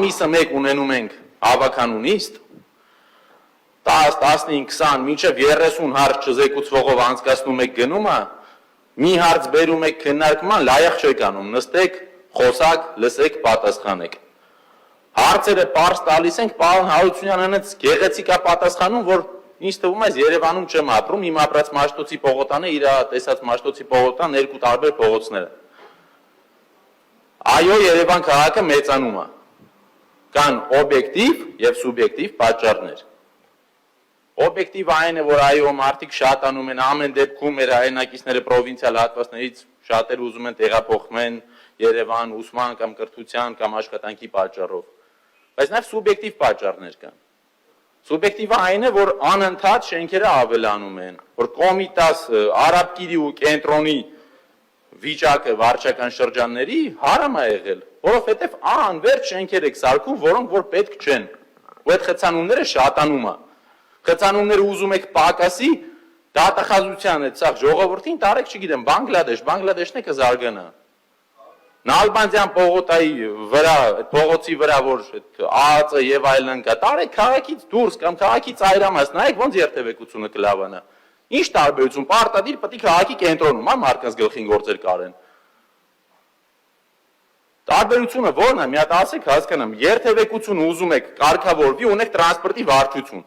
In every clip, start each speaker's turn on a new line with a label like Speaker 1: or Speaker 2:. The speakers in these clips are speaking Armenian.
Speaker 1: ամիսը մեկ ունենում ենք հավաքանու նիստ, 10, 15, 20, մինչև 30 հարց չզեկուցվողով անցկացնում եք գնումը, մի հարց բերում եք քննարկման, լայախ չեք անում, նստեք, խոսակ, լսեք, պատասխանեք։ Հարցերը պարզ տալիս ենք, պարոն Հարությունյանը այնց գեղեցիկ է պատասխանում, որ ինձ թվում է Երևանում չեմ ապրում, իմ ապրած Մաշտոցի Պողոտան է, իր տեսած Մաշտոցի Պողոտան երկու տարբեր փողոցներ են։ Այո, Երևան քաղաքը մեծանում է։ Կան օբյեկտիվ եւ սուբյեկտիվ պատճառներ։ Օբյեկտիվը այն է, որ այո, մարդիկ շատանում են, ամեն դեպքում մեր հայրենակիցները պրովինցիալ հատվածներից շատերը ուզում են տեղափոխվեն Երևան ուսման կամ կրթության կամ աշխատանքի պատճառով։ Բայց նաև սուբյեկտիվ պատճառներ կան։ Սուբյեկտիվը այն է, որ անընդհատ շենքերը ավելանում են, որ Կոմիտաս, Արաբկիրի ու Կենտրոնի վիճակը վարչական շրջանների հարամ է եղել, որովհետև անվերջ շենքեր եք սարքում, որոնք որ պետք չեն։ Ու այդ խցանումները շատանում է։ Խցանումները ուզում եք պակասի, դատախազության այդ սաղ ժողովրդին տարեք, չգիտեմ, Բանգլադեշն է կզարգանա։ Նալբանդյան պողոտայի վրա, այդ փողոցի վրա, որ ԱԱԾ եւ այլն կա, տարեք քաղաքից դուրս կամ քաղաքից ծայրամաս, նայեք ոնց երթևեկությունը կլավանա։ Ինչ տարբերություն, պարտադիր պետք է քաղաքի կենտրոնում, մարդկանց գլխին գործեր կարեն։ Տարբերությունը ո՞րն է, մի հատ ասեք հասկանամ, երթևեկությունը ուզում եք կարգավորվի, ունեք տրանսպորտի վարչություն,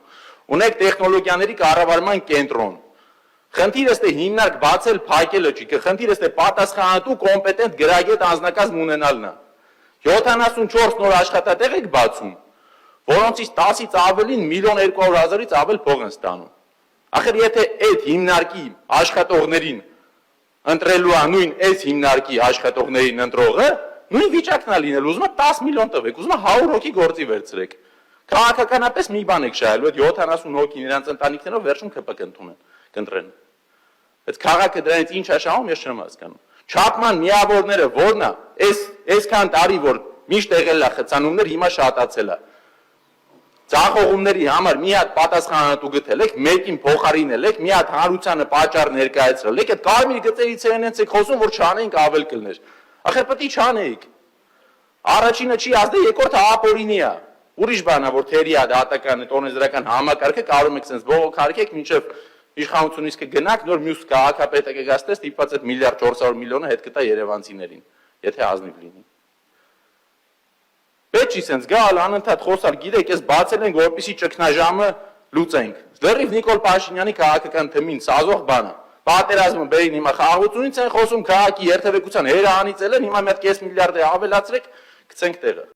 Speaker 1: ունեք տեխնոլոգիաների կառավարման կենտրոն։ Խնդիրը ստե հիմնարկ բացել փակելը չի, խնդիրը ստե պատասխանատու կոմպետենտ գրագետ անձնակազմ ունենալն է։ 74 նոր աշխատատեղ եք բացում, որոնցից 10-ից ավելին 1.2 միլիոն ավել փող են ստանում։ Ախր եթե այդ հիմնարկի աշխատողներին ընտրելու է նույն այս հիմնարկի աշխատողներին ընտրողը, նույն վիճակն է լինել, ուզում է 10 միլիոն տվեք, ուզում է 100 հոգի գործի վերցրեք։ Քաղաքականապես մի բան եք շահելու, այդ 70 հոգին իրանց ընտանիքներով վերջում ԿՊԿ կընտրեն։ Այդ քաղաքը դրանից ինչ է շահում, ես չեմ հասկանում։ Չափման միավորները ո՞րն է, այսքան տարի որ միշտ եղել է խցանումներ, հիմա շատացել է։ Ձախողումների համար մի հատ պատասխանատու գտել եք, մեկին փոխարինել եք, մի հատ հանրությանը պատճառ ներկայացրել եք, այդ կարմիր գծերից այնց եք խոսում, որ չանեինք ավել կլներ։ Ախր պետք է չանեիք։ Առաջինը չի ազդե, երկրորդը ապօրինի է։ Ուրիշ բան է, որ թերի է դատական, օրենսդրական համակարգը կարող եք sense բողոքարկեք, մինչև իշխանությունից կգնաք, նոր մյուս քաղաքապետը կգաստես, ստիպված այդ 1.4 միլիոնը հետ կտա երևանցիներին, եթե ազնիվ լինի։ Պետք չի sense գալ անընդհատ խոսալ, գիտեք, ես բացել ենք, որպեսզի ճգնաժամը լուծենք։ Լրիվ Նիկոլ Փաշինյանի քաղաքական թմին սազող բան է։ Պատերազմը բերին հիմա խաղաղությունից են խոսում, քաղաքի երթևեկության հերը անիծել են, հիմա մի հատ 5 միլիարդ ավելացրեք, գցենք տեղը։